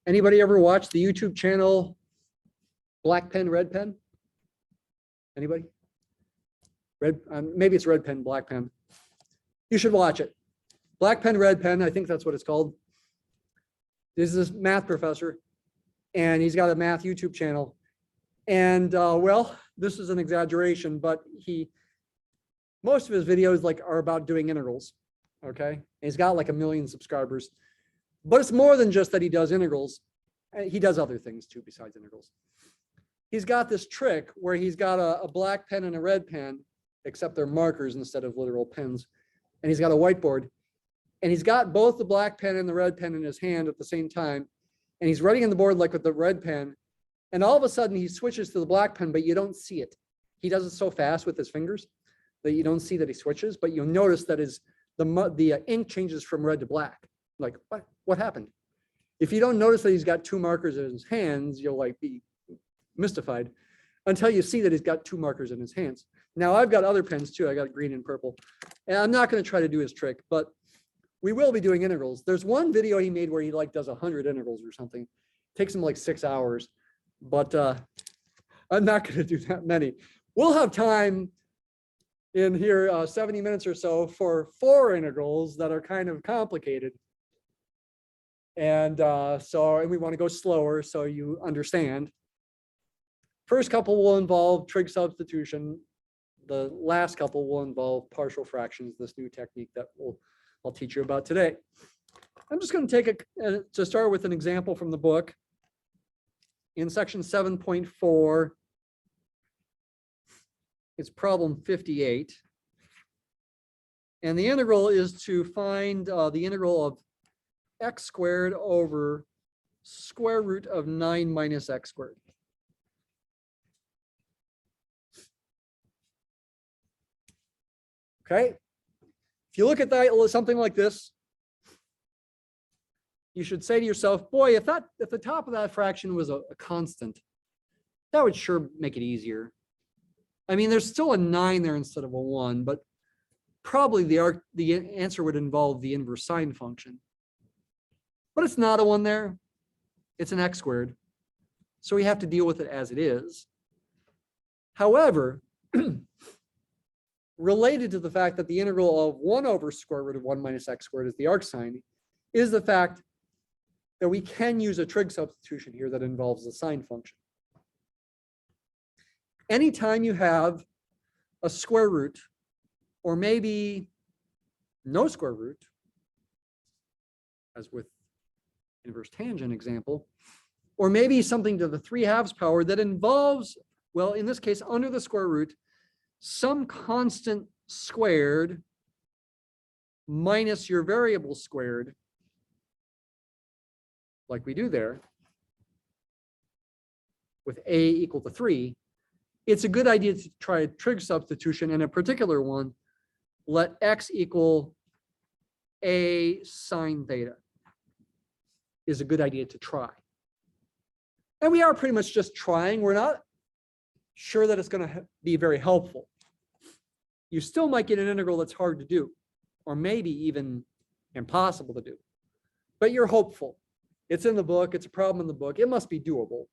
Anybody ever watch the YouTube channel Black Pen, Red Pen? Anybody? Red, maybe it's Red Pen, Black Pen. You should watch it. Black Pen, Red Pen, I think that's what it's called. This is this math professor, and he's got a math YouTube channel. And well, this is an exaggeration, but most of his videos are about doing integrals, okay? And he's got like 1 million subscribers. But it's more than just that he does integrals. He does other things too besides integrals. He's got this trick where he's got a black pen and a red pen, except they're markers instead of literal pens. And he's got a whiteboard. And he's got both the black pen and the red pen in his hand at the same time. And he's writing on the board like with the red pen. And all of a sudden he switches to the black pen, but you don't see it. He does it so fast with his fingers that you don't see that he switches, but you'll notice that the ink changes from red to black. Like, what happened? If you don't notice that he's got 2 markers in his hands, you'll be mystified until you see that he's got 2 markers in his hands. Now I've got other pens too. I got green and purple, and I'm not going to try to do his trick, but we will be doing integrals. There's one video he made where he does 100 integrals or something. It takes him 6 hours, but I'm not going to do that many. We'll have time in here 70 minutes or so for 4 integrals that are kind of complicated. And and we want to go slower so you understand. First couple will involve trig substitution. The last couple will involve partial fractions, this new technique that I'll teach you about today. I'm just going to take to start with an example from the book. In section 7.4, it's problem 58. And the integral is to find the integral of x squared over square root of 9 minus x squared. Okay. If you look at that, something like this, you should say to yourself, boy, if the top of that fraction was a constant, that would sure make it easier. I mean, there's still a 9 there instead of a 1, but probably the answer would involve the inverse sine function. But it's not a 1 there. It's an x squared. So we have to deal with it as it is. However, related to the fact that the integral of 1 over square root of 1 minus x squared is the arcsine, is the fact that we can use a trig substitution here that involves the sine function. Anytime you have a square root, or maybe no square root, as with inverse tangent example, or maybe something to the 3/2 power that involves, well, in this case, under the square root, some constant squared minus your variable squared, like we do there, with a equal to 3, it's a good idea to try a trig substitution, and a particular one, let x equal a sine theta is a good idea to try. And we are pretty much just trying. We're not sure that it's going to be very helpful. You still might get an integral that's hard to do, or maybe even impossible to do. But you're hopeful. It's in the book. It's a problem in the book. It must be doable,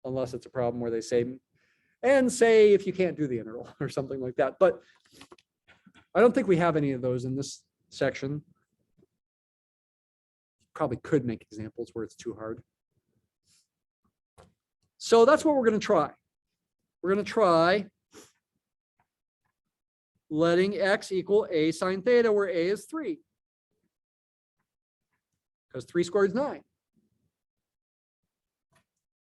unless it's a problem where they say, and say if you can't do the integral or something like that. But I don't think we have any of those in this section. Probably could make examples where it's too hard. So that's what we're going to try. We're going to try letting x equal a sine theta, where a is 3. Because 3 squared is 9.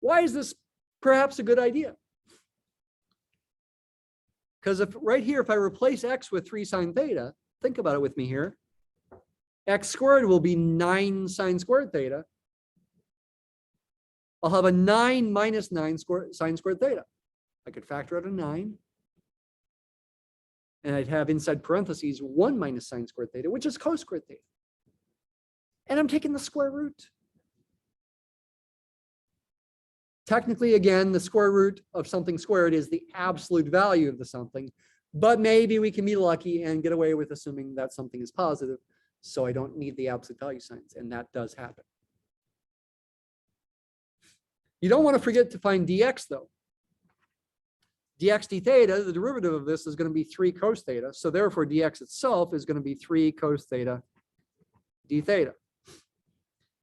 Why is this perhaps a good idea? Because if right here, if I replace x with 3 sine theta, think about it with me here. X squared will be 9 sine squared theta. I'll have a 9 minus 9 sine squared theta. I could factor out a 9. And I'd have inside parentheses 1 minus sine squared theta, which is cos squared theta. And I'm taking the square root. Technically, again, the square root of something squared is the absolute value of the something, but maybe we can be lucky and get away with assuming that something is positive, so I don't need the absolute value signs, and that does happen. You don't want to forget to find dx though. Dx d theta, the derivative of this is going to be 3 cos theta. So therefore dx itself is going to be 3 cos theta d theta.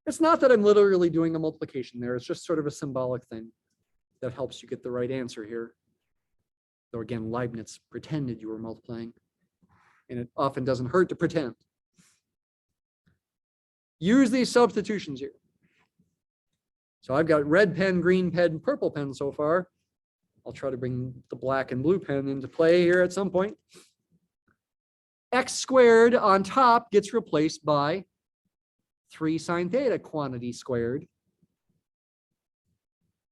It's not that I'm literally doing a multiplication there. It's just sort of a symbolic thing that helps you get the right answer here. Though again, Leibniz pretended you were multiplying, and it often doesn't hurt to pretend. Use these substitutions here. So I've got red pen, green pen, purple pen so far. I'll try to bring the black and blue pen into play here at some point. X squared on top gets replaced by 3 sine theta quantity squared.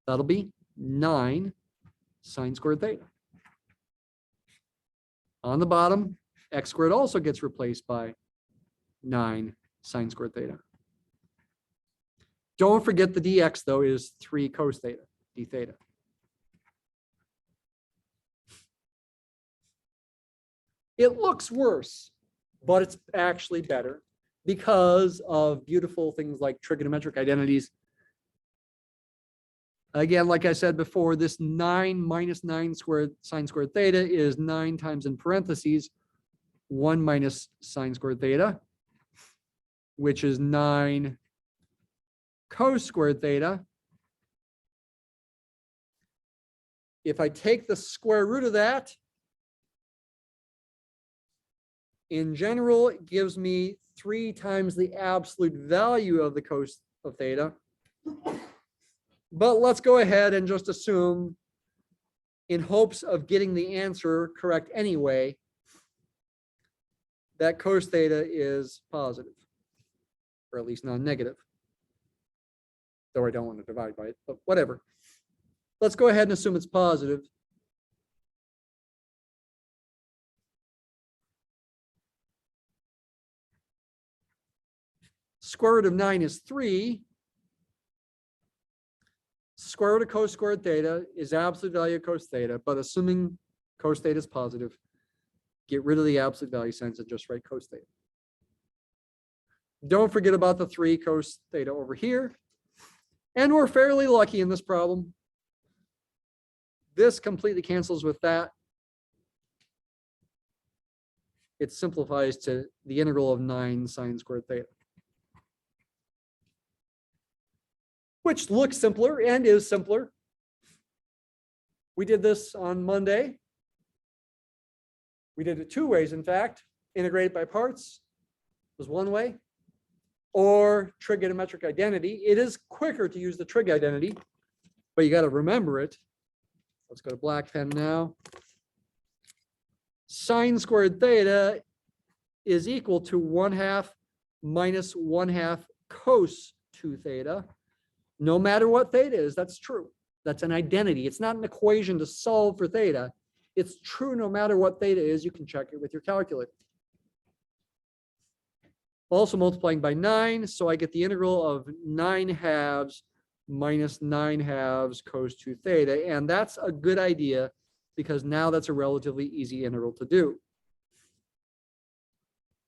That'll be 9 sine squared theta. On the bottom, x squared also gets replaced by 9 sine squared theta. Don't forget the dx, though, is 3 cos theta, d theta. It looks worse, but it's actually better because of beautiful things like trigonometric identities. Again, like I said before, this 9 minus 9 squared sine squared theta is 9 times in parentheses 1 minus sine squared theta, which is 9 cos squared theta. If I take the square root of that, in general, it gives me 3 times the absolute value of the cos of theta. But let's go ahead and just assume, in hopes of getting the answer correct anyway, that cos theta is positive, or at least non-negative. Though I don't want to divide by it, but whatever. Let's go ahead and assume it's positive. Square root of 9 is 3. Square root of cos squared theta is absolute value of cos theta, but assuming cos theta is positive, get rid of the absolute value signs and just write cos theta. Don't forget about the 3 cos theta over here. And we're fairly lucky in this problem. This completely cancels with that. It simplifies to the integral of 9 sine squared theta, which looks simpler and is simpler. We did this on Monday. We did it 2 ways, in fact. Integrate by parts was one way, or trigonometric identity. It is quicker to use the trig identity, but you got to remember it. Let's go to black pen now. Sine squared theta is equal to 1/2 minus 1/2 cos 2 theta. No matter what theta is, that's true. That's an identity. It's not an equation to solve for theta. It's true no matter what theta is. You can check it with your calculator. Also multiplying by 9, so I get the integral of 9/2 minus 9/2 cos 2 theta. And that's a good idea because now that's a relatively easy integral to do.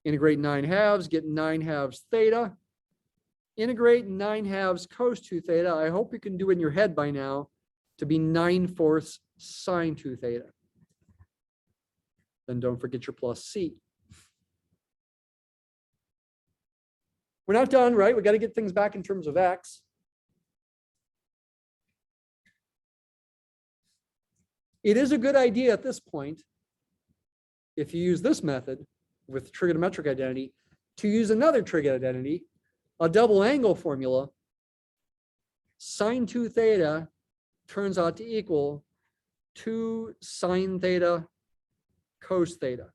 Integrate 9/2, get 9/2 theta. Integrate 9/2 cos 2 theta. I hope you can do it in your head by now to be 9/4 sine 2 theta. Then don't forget your plus c. We're not done, right? We got to get things back in terms of x. It is a good idea at this point, if you use this method with trigonometric identity, to use another trig identity, a double angle formula. Sine 2 theta turns out to equal 2 sine theta cos theta.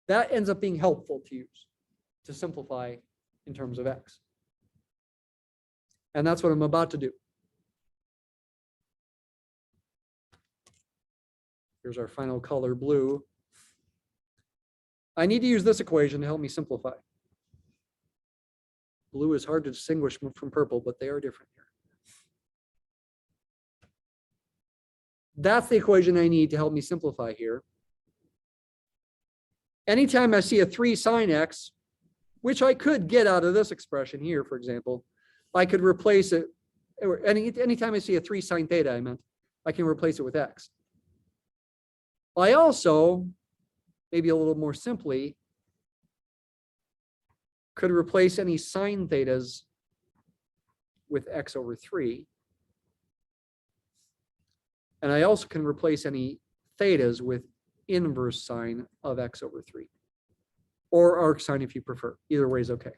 That ends up being helpful to use to simplify in terms of x. And that's what I'm about to do. Here's our final color, blue. I need to use this equation to help me simplify. Blue is hard to distinguish from purple, but they are different here. That's the equation I need to help me simplify here. Anytime I see a 3 sine x, which I could get out of this expression here, for example, I could replace it or anytime I see a 3 sine theta, I can replace it with x. I also, maybe a little more simply, could replace any sine thetas with x over 3. And I also can replace any thetas with inverse sine of x over 3. Or arc sine if you prefer. Either way is okay.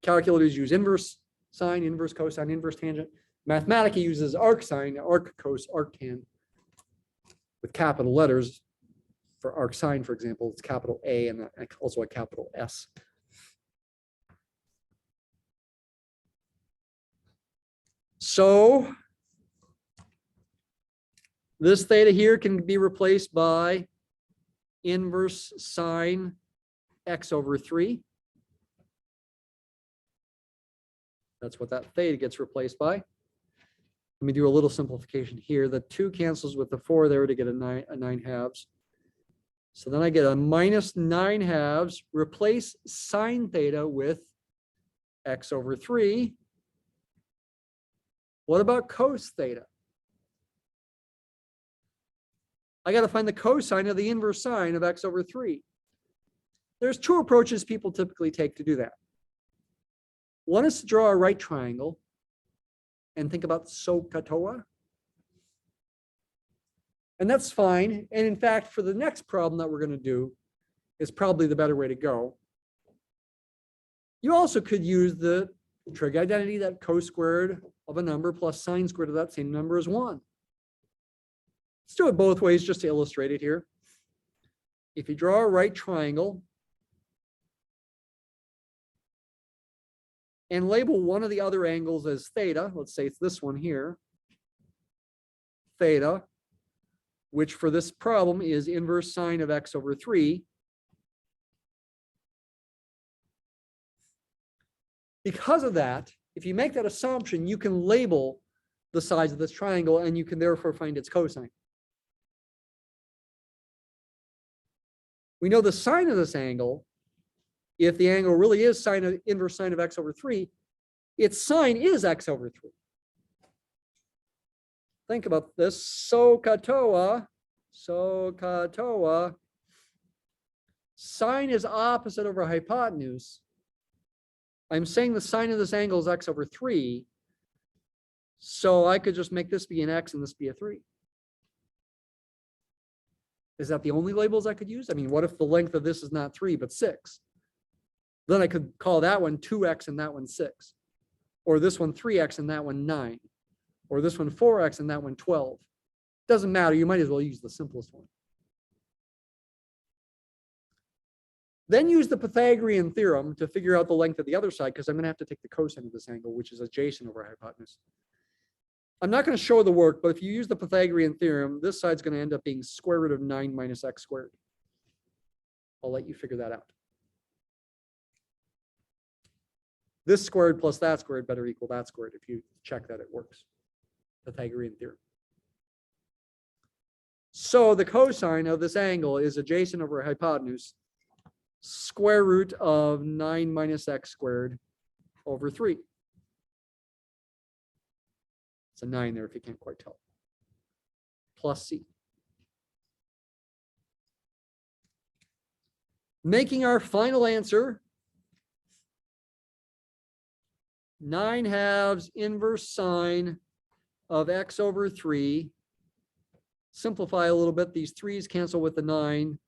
Calculators use inverse sine, inverse cosine, inverse tangent. Mathematica uses arc sine, arc cos, arc tan with capital letters. For arc sine, for example, it's capital A and also a capital S. So this theta here can be replaced by inverse sine x over 3. That's what that theta gets replaced by. Let me do a little simplification here. The 2 cancels with the 4 there to get a 9 halves. So then I get a minus 9 halves, replace sine theta with x over 3. What about cos theta? I got to find the cosine of the inverse sine of x over 3. There's 2 approaches people typically take to do that. One is to draw a right triangle and think about SOHCAHTOA. And that's fine. And in fact, for the next problem that we're going to do is probably the better way to go. You also could use the trig identity that cos squared of a number plus sine squared of that same number is 1. Let's do it both ways just to illustrate it here. If you draw a right triangle and label one of the other angles as theta, let's say it's this one here, theta, which for this problem is inverse sine of x over 3. Because of that, if you make that assumption, you can label the sides of this triangle and you can therefore find its cosine. We know the sine of this angle, if the angle really is inverse sine of x over 3, its sine is x over 3. Think about this. SOHCAHTOA. Sine is opposite over hypotenuse. I'm saying the sine of this angle is x over 3. So I could just make this be an x and this be a 3. Is that the only labels I could use? I mean, what if the length of this is not 3, but 6? Then I could call that one 2x and that one 6. Or this one 3x and that one 9. Or this one 4x and that one 12. Doesn't matter. You might as well use the simplest one. Then use the Pythagorean theorem to figure out the length of the other side, because I'm going to have to take the cosine of this angle, which is adjacent over hypotenuse. I'm not going to show the work, but if you use the Pythagorean theorem, this side's going to end up being square root of 9 minus x squared. I'll let you figure that out. This squared plus that squared better equal that squared if you check that it works. Pythagorean theorem. So the cosine of this angle is adjacent over hypotenuse, square root of 9 minus x squared over 3. It's a 9 there if you can't quite tell. Plus c. Making our final answer, 9 halves inverse sine of x over 3. Simplify a little bit. These 3's cancel with the 9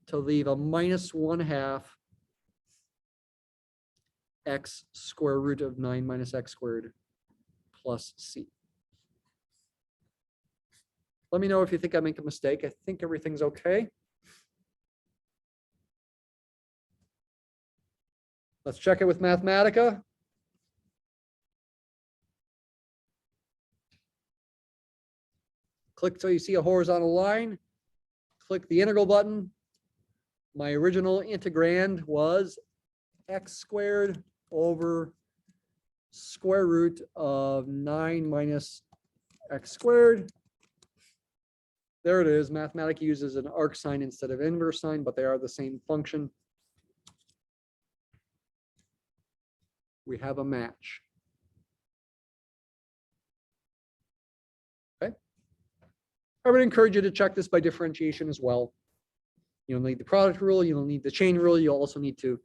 to leave a minus 1/2 x square root of 9 minus x squared plus c. Let me know if you think I make a mistake. I think everything's okay. Let's check it with Mathematica. Click till you see a horizontal line. Click the integral button. My original integrand was x squared over square root of 9 minus x squared. There it is. Mathematica uses an arc sine instead of inverse sine, but they are the same function. We have a match. Okay. I would encourage you to check this by differentiation as well. You'll need the product rule, you'll need the chain rule, you'll also need to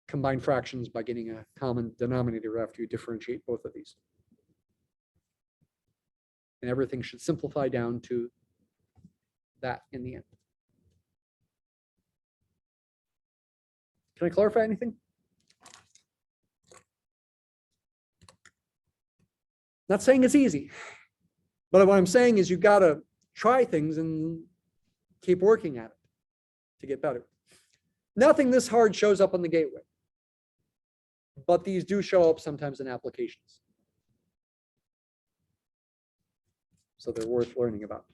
combine fractions by getting a common denominator after you differentiate both of these. And everything should simplify down to that in the end. Can I clarify anything? Not saying it's easy, but what I'm saying is you got to try things and keep working at it to get better. Nothing this hard shows up on the gateway, but these do show up sometimes in applications. So they're worth learning about.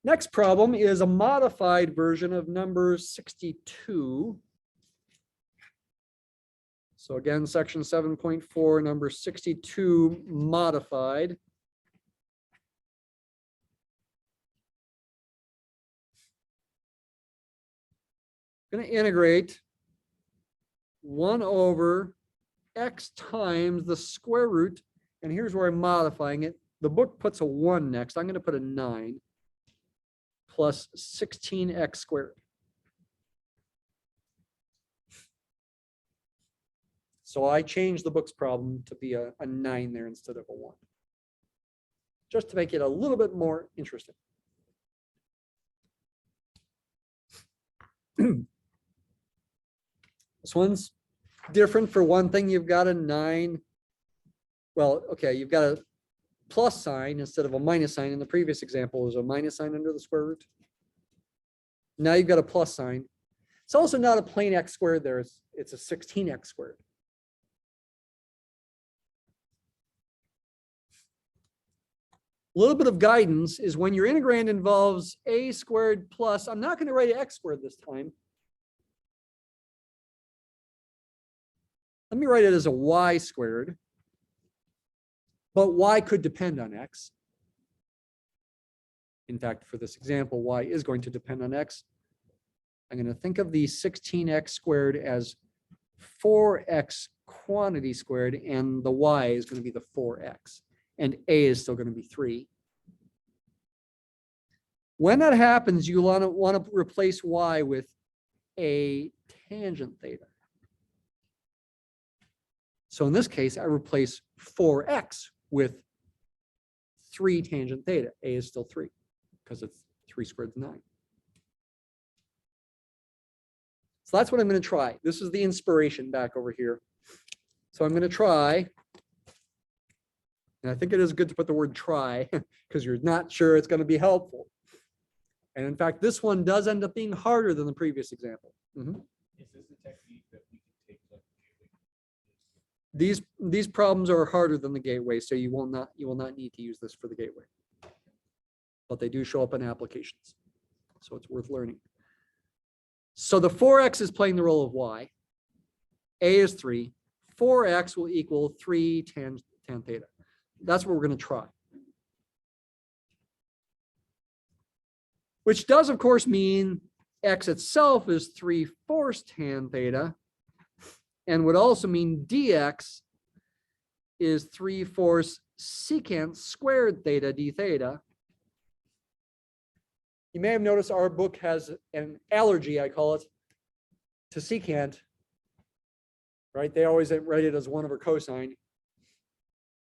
Next problem is a modified version of number 62. So again, section 7.4, number 62 modified. I'm going to integrate 1 over x times the square root. And here's where I'm modifying it. The book puts a 1 next. I'm going to put a 9 plus 16x squared. So I changed the book's problem to be a 9 there instead of a 1, just to make it a little bit more interesting. This one's different. For one thing, you've got a 9. Well, okay, you've got a plus sign instead of a minus sign. In the previous example, there's a minus sign under the square root. Now you've got a plus sign. It's also not a plain x squared there. It's a 16x squared. A little bit of guidance is when your integrand involves a squared plus, I'm not going to write x squared this time. Let me write it as a y squared. But y could depend on x. In fact, for this example, y is going to depend on x. I'm going to think of the 16x squared as 4x quantity squared, and the y is going to be the 4x, and a is still going to be 3. When that happens, you want to replace y with a tangent theta. So in this case, I replace 4x with 3 tangent theta. A is still 3 because it's 3 squared is 9. So that's what I'm going to try. This is the inspiration back over here. So I'm going to try, and I think it is good to put the word try because you're not sure it's going to be helpful. And in fact, this one does end up being harder than the previous example. Mm-hmm. Is this a technique that we can take to the gateway? These problems are harder than the gateway, so you will not need to use this for the gateway. But they do show up in applications, so it's worth learning. So the 4x is playing the role of y. A is 3. 4x will equal 3 tan theta. That's what we're going to try. Which does, of course, mean x itself is 3/4 tan theta, and would also mean dx is 3/4 secant squared theta d theta. You may have noticed our book has an allergy, I call it, to secant, right? They always write it as 1 over cosine.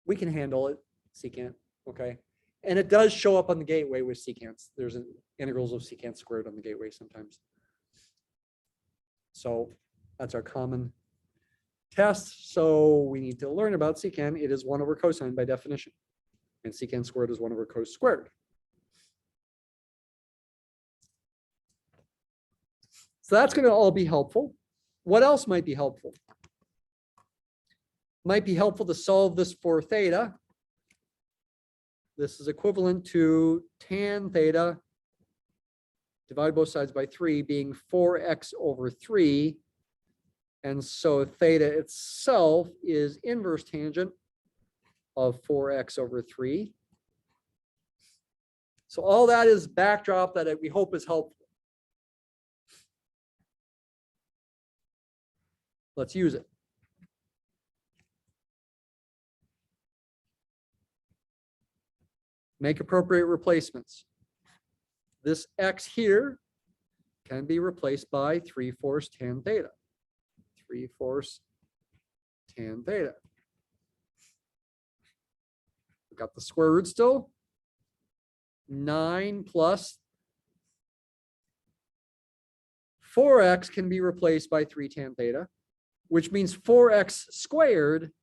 We can handle it, secant, okay? And it does show up on the gateway with secants. There's integrals of secant squared on the gateway sometimes. So that's our common test. So we need to learn about secant. It is 1 over cosine by definition. And secant squared is 1 over cos squared. So that's going to all be helpful. What else might be helpful? Might be helpful to solve this for theta. This is equivalent to tan theta divide both sides by 3 being 4x over 3. And so theta itself is inverse tangent of 4x over 3. So all that is backdrop that we hope is helpful. Let's use it. Make appropriate replacements. This x here can be replaced by 3/4 tan theta. 3/4 tan theta. We've got the square root still. 9 plus 4x can be replaced by 3 tan theta, which means 4x squared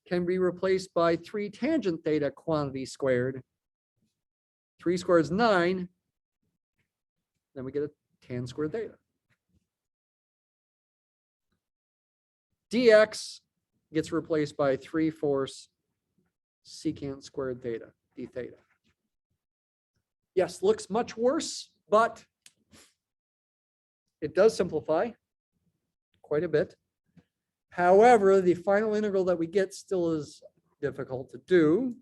can be replaced by 3 tangent theta quantity squared. 3 squared is 9. Then we get a tan squared theta. Dx gets replaced by 3/4 secant squared theta, d theta. Yes, looks much worse, but it does simplify quite a bit. However, the final integral that we get still is difficult to do,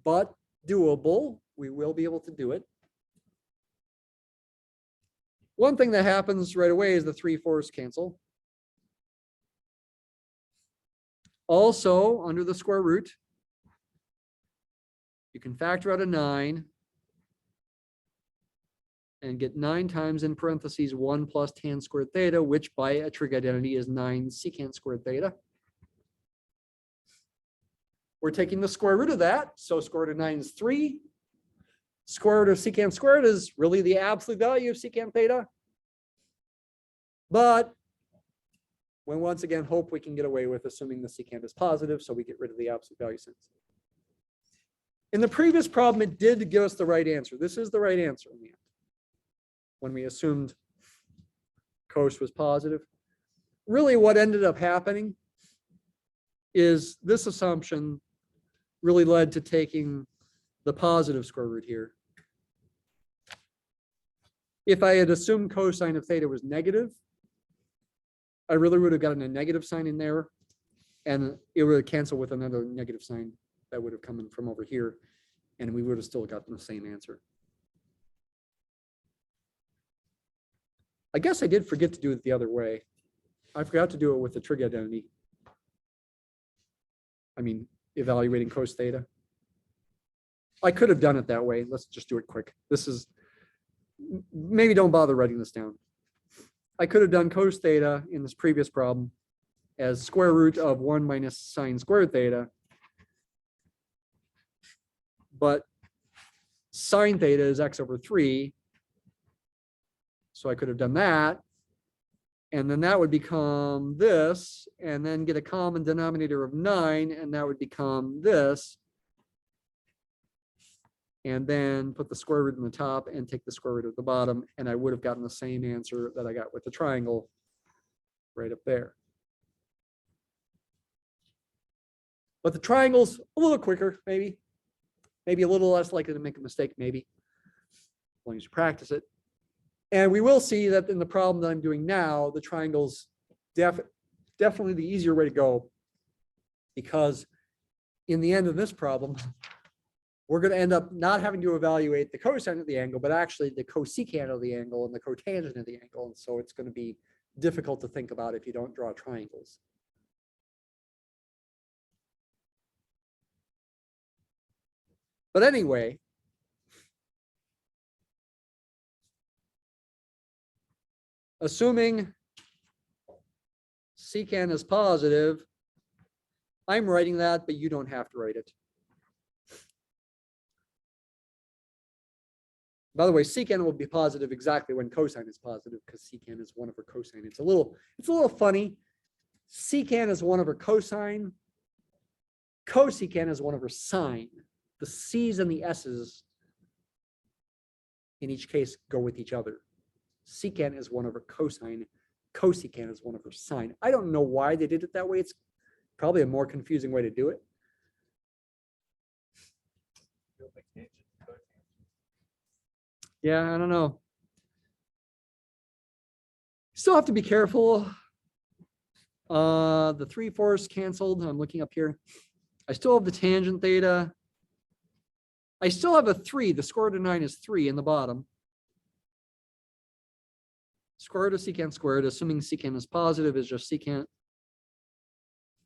but doable. We will be able to do it. One thing that happens right away is the 3/4 cancel. Also, under the square root, you can factor out a 9 and get 9 times in parentheses 1 plus tan squared theta, which by a trig identity is 9 secant squared theta. We're taking the square root of that, so square root of 9 is 3. Square root of secant squared is really the absolute value of secant theta. But we once again hope we can get away with assuming the secant is positive, so we get rid of the absolute value signs. In the previous problem, it did give us the right answer. This is the right answer in the end, when we assumed cos was positive. Really what ended up happening is this assumption really led to taking the positive square root here. If I had assumed cosine of theta was negative, I really would have gotten a negative sign in there, and it would have canceled with another negative sign that would have come in from over here, and we would have still gotten the same answer. I guess I did forget to do it the other way. I forgot to do it with the trig identity. I mean, evaluating cos theta. I could have done it that way. Let's just do it quick. This is, maybe don't bother writing this down. I could have done cos theta in this previous problem as square root of 1 minus sine squared theta. But sine theta is x over 3. So I could have done that. And then that would become this, and then get a common denominator of 9, and that would become this. And then put the square root in the top and take the square root of the bottom, and I would have gotten the same answer that I got with the triangle right up there. But the triangle's a little quicker, maybe a little less likely to make a mistake, maybe, as long as you practice it. And we will see that in the problem that I'm doing now, the triangle's definitely the easier way to go, because in the end of this problem, we're going to end up not having to evaluate the cosine of the angle, but actually the cosecant of the angle and the cotangent of the angle. And so it's going to be difficult to think about if you don't draw triangles. But anyway, assuming secant is positive, I'm writing that, but you don't have to write it. By the way, secant will be positive exactly when cosine is positive, because secant is 1 over cosine. It's a little funny. Secant is 1 over cosine. Cosecant is 1 over sine. The C's and the S's in each case go with each other. Secant is 1 over cosine. Cosecant is 1 over sine. I don't know why they did it that way. It's probably a more confusing way to do it. Yeah, I don't know. Still have to be careful. The 3/4 canceled. I'm looking up here. I still have the tangent theta. I still have a 3. The square root of 9 is 3 in the bottom. square root of secant squared, assuming secant is positive, is just secant.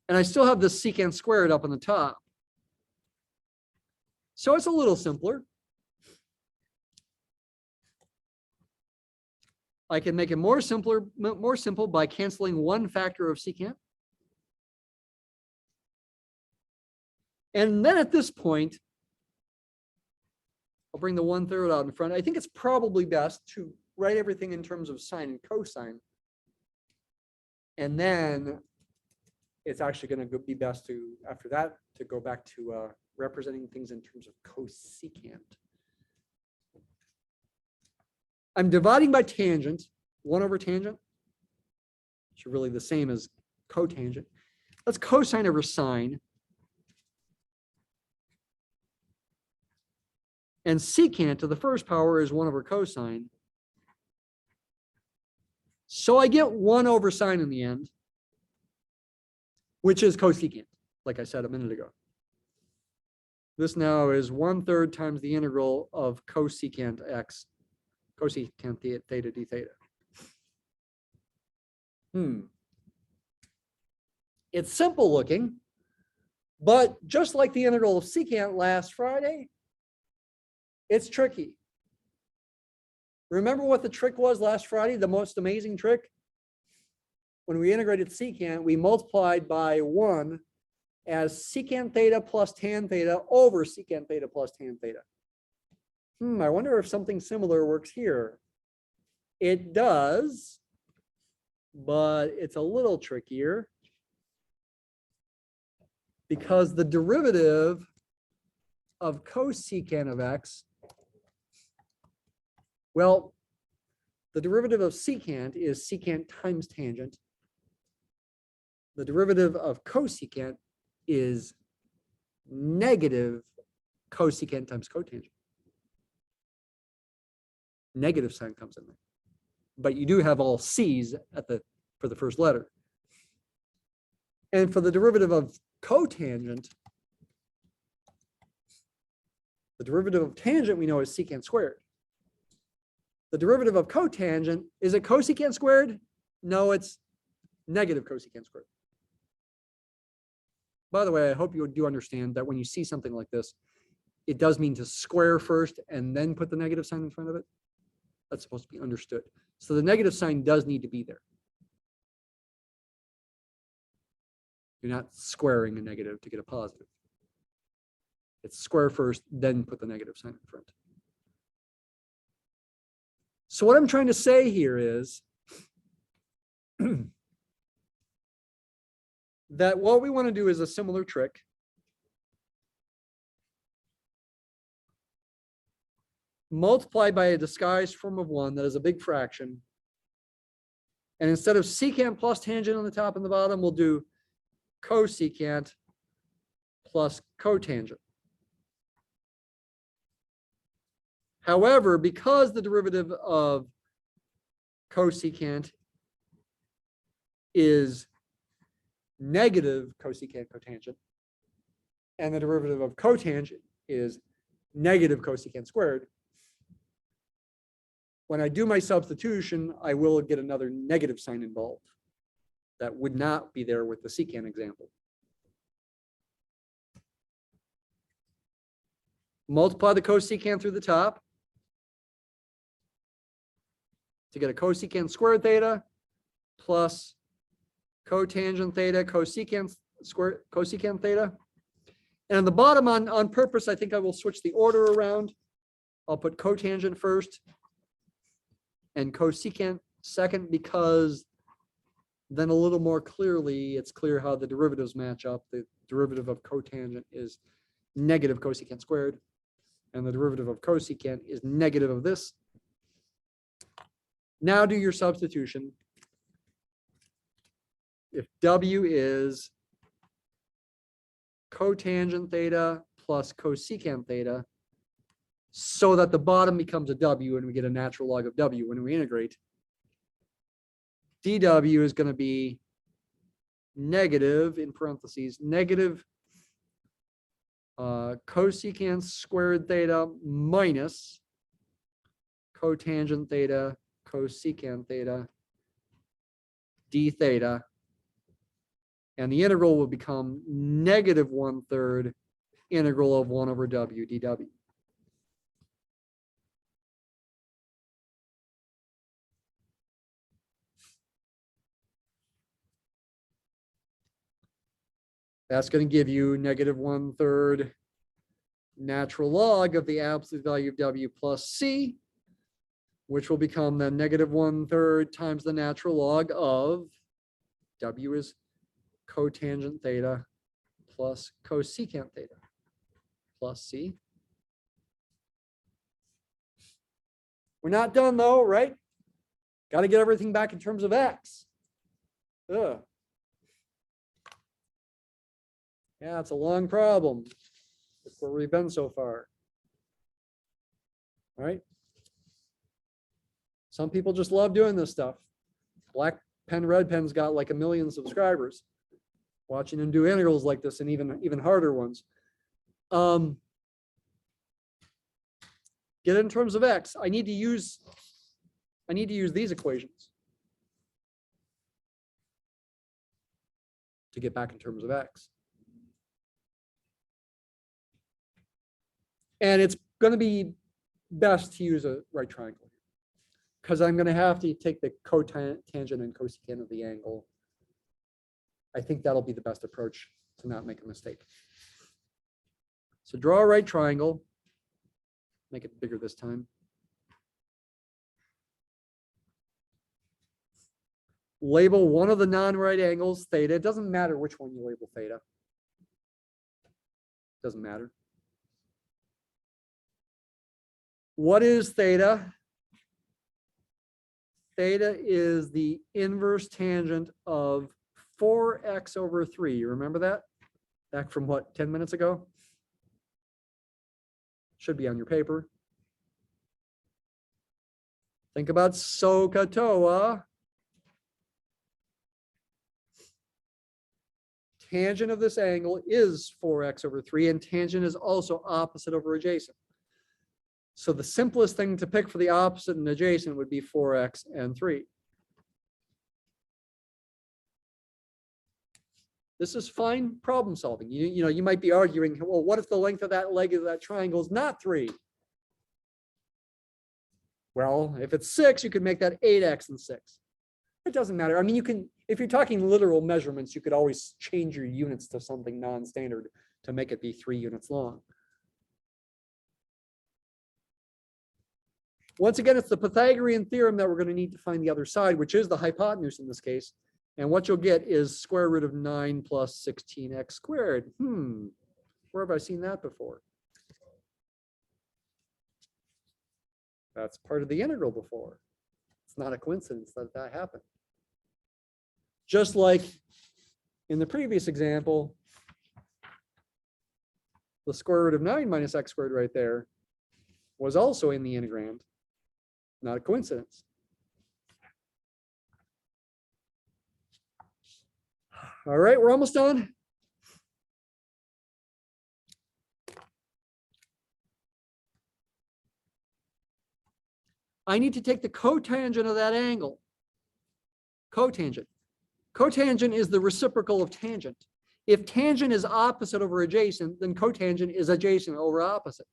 And I still have this secant squared up on the top. So it's a little simpler. I can make it more simple by canceling one factor of secant. And then at this point, I'll bring the 1/3 out in front. I think it's probably best to write everything in terms of sine and cosine. And then it's actually going to be best to, after that, to go back to representing things in terms of cosecant. I'm dividing by tangent, 1 over tangent, which are really the same as cotangent. Let's cosine over sine. And secant to the first power is 1 over cosine. So I get 1 over sine in the end, which is cosecant, like I said a minute ago. This now is 1/3 times the integral of cosecant x, cosecant theta d theta. It's simple looking, but just like the integral of secant last Friday, it's tricky. Remember what the trick was last Friday, the most amazing trick? When we integrated secant, we multiplied by 1 as secant theta plus tan theta over secant theta plus tan theta. I wonder if something similar works here. It does, but it's a little trickier because the derivative of cosecant of x, well, the derivative of secant is secant times tangent. The derivative of cosecant is negative cosecant times cotangent. Negative sign comes in there. But you do have all C's for the first letter. And for the derivative of cotangent, the derivative of tangent we know is secant squared. The derivative of cotangent, is it cosecant squared? No, it's negative cosecant squared. By the way, I hope you do understand that when you see something like this, it does mean to square first and then put the negative sign in front of it. That's supposed to be understood. So the negative sign does need to be there. You're not squaring a negative to get a positive. It's square first, then put the negative sign in front. So what I'm trying to say here is that what we want to do is a similar trick. Multiply by a disguised form of 1 that is a big fraction. And instead of secant plus tangent on the top and the bottom, we'll do cosecant plus cotangent. However, because the derivative of cosecant is negative cosecant cotangent, and the derivative of cotangent is negative cosecant squared, when I do my substitution, I will get another negative sign involved. That would not be there with the secant example. Multiply the cosecant through the top to get a cosecant squared theta plus cotangent theta cosecant theta. And on the bottom, on purpose, I think I will switch the order around. I'll put cotangent first and cosecant second, because then a little more clearly, it's clear how the derivatives match up. The derivative of cotangent is negative cosecant squared, and the derivative of cosecant is negative of this. Now do your substitution. If W is cotangent theta plus cosecant theta, so that the bottom becomes a W and we get a natural log of W when we integrate, dW is going to be negative, in parentheses, negative cosecant squared theta minus cotangent theta cosecant theta d theta. And the integral will become negative 1/3 integral of 1 over w dw. That's going to give you negative 1/3 natural log of the absolute value of w plus c, which will become then negative 1/3 times the natural log of w is cotangent theta plus cosecant theta plus c. We're not done though, right? Got to get everything back in terms of x. Ugh. Yeah, it's a long problem. That's where we've been so far. All right. Some people just love doing this stuff. Black pen, red pen's got like 1 million subscribers. Watching them do integrals like this and even harder ones. Get it in terms of x. I need to use these equations to get back in terms of x. And it's going to be best to use a right triangle because I'm going to have to take the cotangent and cosecant of the angle. I think that'll be the best approach to not make a mistake. So draw a right triangle. Make it bigger this time. Label one of the non-right angles theta. It doesn't matter which one you label theta. Doesn't matter. What is theta? Theta is the inverse tangent of 4x over 3. You remember that? Back from what, 10 minutes ago? Should be on your paper. Think about SOHCAHTOA. Tangent of this angle is 4x over 3, and tangent is also opposite over adjacent. So the simplest thing to pick for the opposite and adjacent would be 4x and 3. This is fine problem solving. You know, you might be arguing, well, what if the length of that leg of that triangle is not 3? Well, if it's 6, you could make that 8x and 6. It doesn't matter. I mean, you can, if you're talking literal measurements, you could always change your units to something non-standard to make it be 3 units long. Once again, it's the Pythagorean theorem that we're going to need to find the other side, which is the hypotenuse in this case. And what you'll get is square root of 9 plus 16x squared. Where have I seen that before? That's part of the integral before. It's not a coincidence that that happened. Just like in the previous example, the square root of 9 minus x squared right there was also in the integrand. Not a coincidence. All right, we're almost done. I need to take the cotangent of that angle. Cotangent. Cotangent is the reciprocal of tangent. If tangent is opposite over adjacent, then cotangent is adjacent over opposite.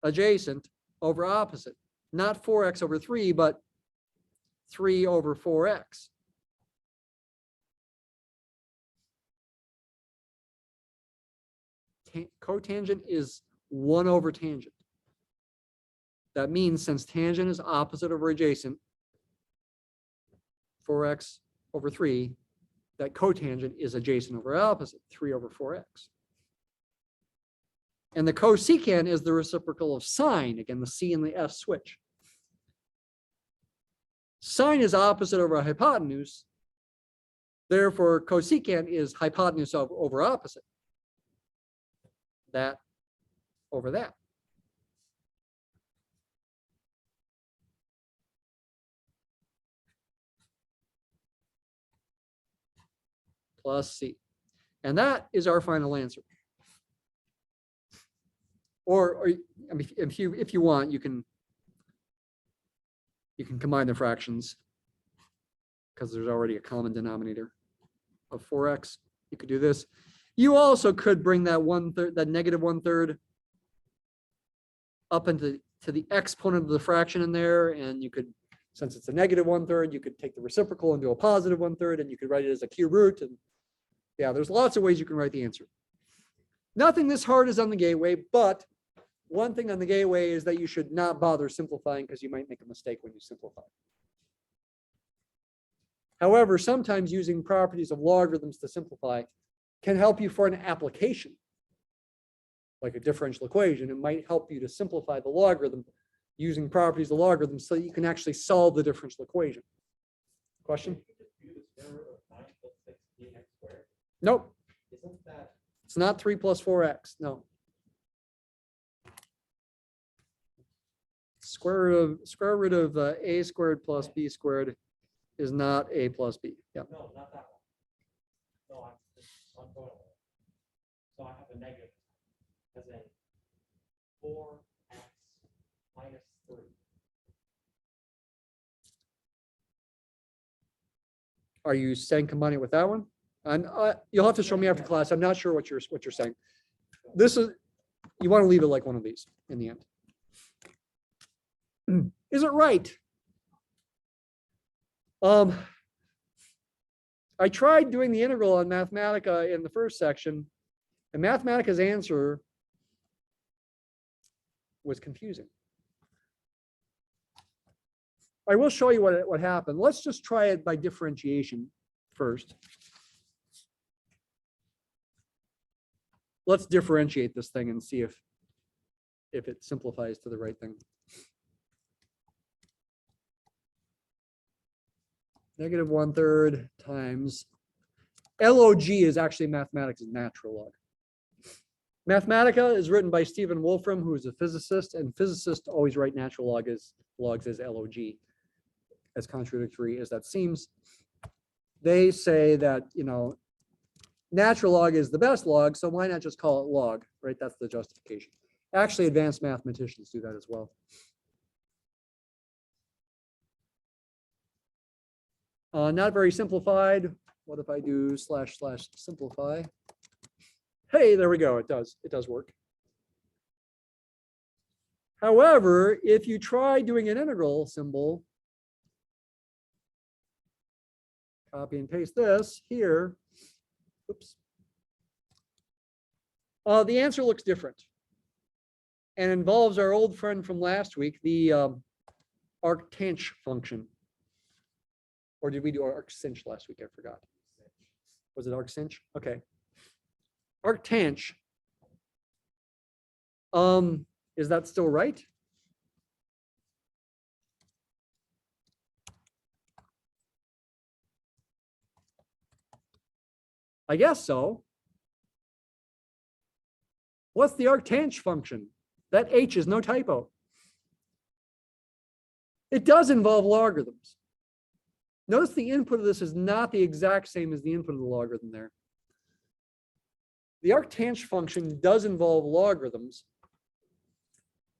Adjacent over opposite. Not 4x over 3, but 3 over 4x. Cotangent is 1 over tangent. That means since tangent is opposite over adjacent, 4x over 3, that cotangent is adjacent over opposite, 3 over 4x. And the cosecant is the reciprocal of sine. Again, the C and the S switch. Sine is opposite over hypotenuse. Therefore, cosecant is hypotenuse over opposite. That over that. Plus C. And that is our final answer. Or I mean, if you want, you can You can combine the fractions because there's already a common denominator of 4x. You could do this. You also could bring that 1/3, that negative 1/3 up into the exponent of the fraction in there. And you could, since it's a negative 1/3, you could take the reciprocal and do a positive 1/3, and you could write it as a cube root. And yeah, there's lots of ways you can write the answer. Nothing this hard is on the gateway, but one thing on the gateway is that you should not bother simplifying because you might make a mistake when you simplify. However, sometimes using properties of logarithms to simplify can help you for an application, like a differential equation. It might help you to simplify the logarithm using properties of logarithms so that you can actually solve the differential equation. Question? Nope. It's not 3 plus 4x. No. Square root of a squared plus b squared is not a plus b. Yeah. No, not that one. No, I'm going away. So I have a negative, as in 4x minus 3. Are you saying combine it with that one? And you'll have to show me after class. I'm not sure what you're saying. This is, you want to leave it like one of these in the end. Is it right? I tried doing the integral on Mathematica in the first section, and Mathematica's answer was confusing. I will show you what happened. Let's just try it by differentiation first. Let's differentiate this thing and see if it simplifies to the right thing. Negative 1/3 times log is actually Mathematics' natural log. Mathematica is written by Stephen Wolfram, who is a physicist, and physicists always write natural logs as log. As contradictory as that seems, they say that, you know, natural log is the best log, so why not just call it log, right? That's the justification. Actually, advanced mathematicians do that as well. Not very simplified. What if I do / simplify? Hey, there we go. It does work. However, if you try doing an integral symbol, copy and paste this here, oops. The answer looks different and involves our old friend from last week, the arctange function. Or did we do arcsinch last week? I forgot. Was it arcsinch? Okay. Arctange. Is that still right? I guess so. What's the arctange function? That H is no typo. It does involve logarithms. Notice the input of this is not the exact same as the input of the logarithm there. The arctange function does involve logarithms,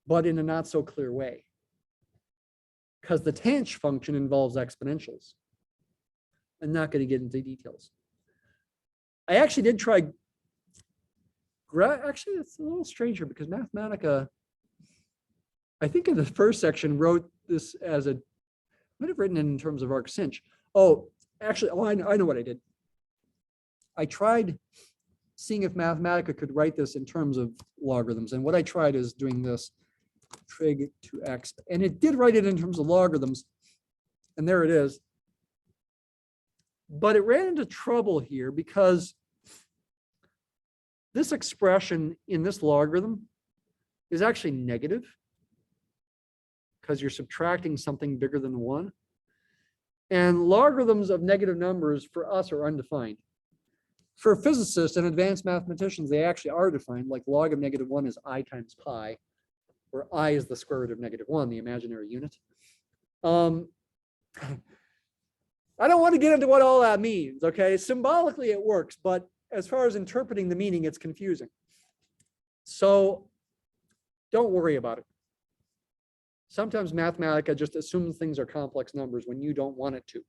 but in a not so clear way, because the tange function involves exponentials. I'm not going to get into details. I actually did try. Actually, it's a little stranger because Mathematica, I think in the first section, wrote this as a, might have written it in terms of arcsinch. Oh, actually, I know what I did. I tried seeing if Mathematica could write this in terms of logarithms. And what I tried is doing this trig to x. And it did write it in terms of logarithms. And there it is. But it ran into trouble here because this expression in this logarithm is actually negative because you're subtracting something bigger than 1. And logarithms of negative numbers for us are undefined. For physicists and advanced mathematicians, they actually are defined, like log of -1 is I times pi, where I is the square root of -1, the imaginary unit. I don't want to get into what all that means, okay? Symbolically it works, but as far as interpreting the meaning, it's confusing. So don't worry about it. Sometimes Mathematica just assumes things are complex numbers when you don't want it to.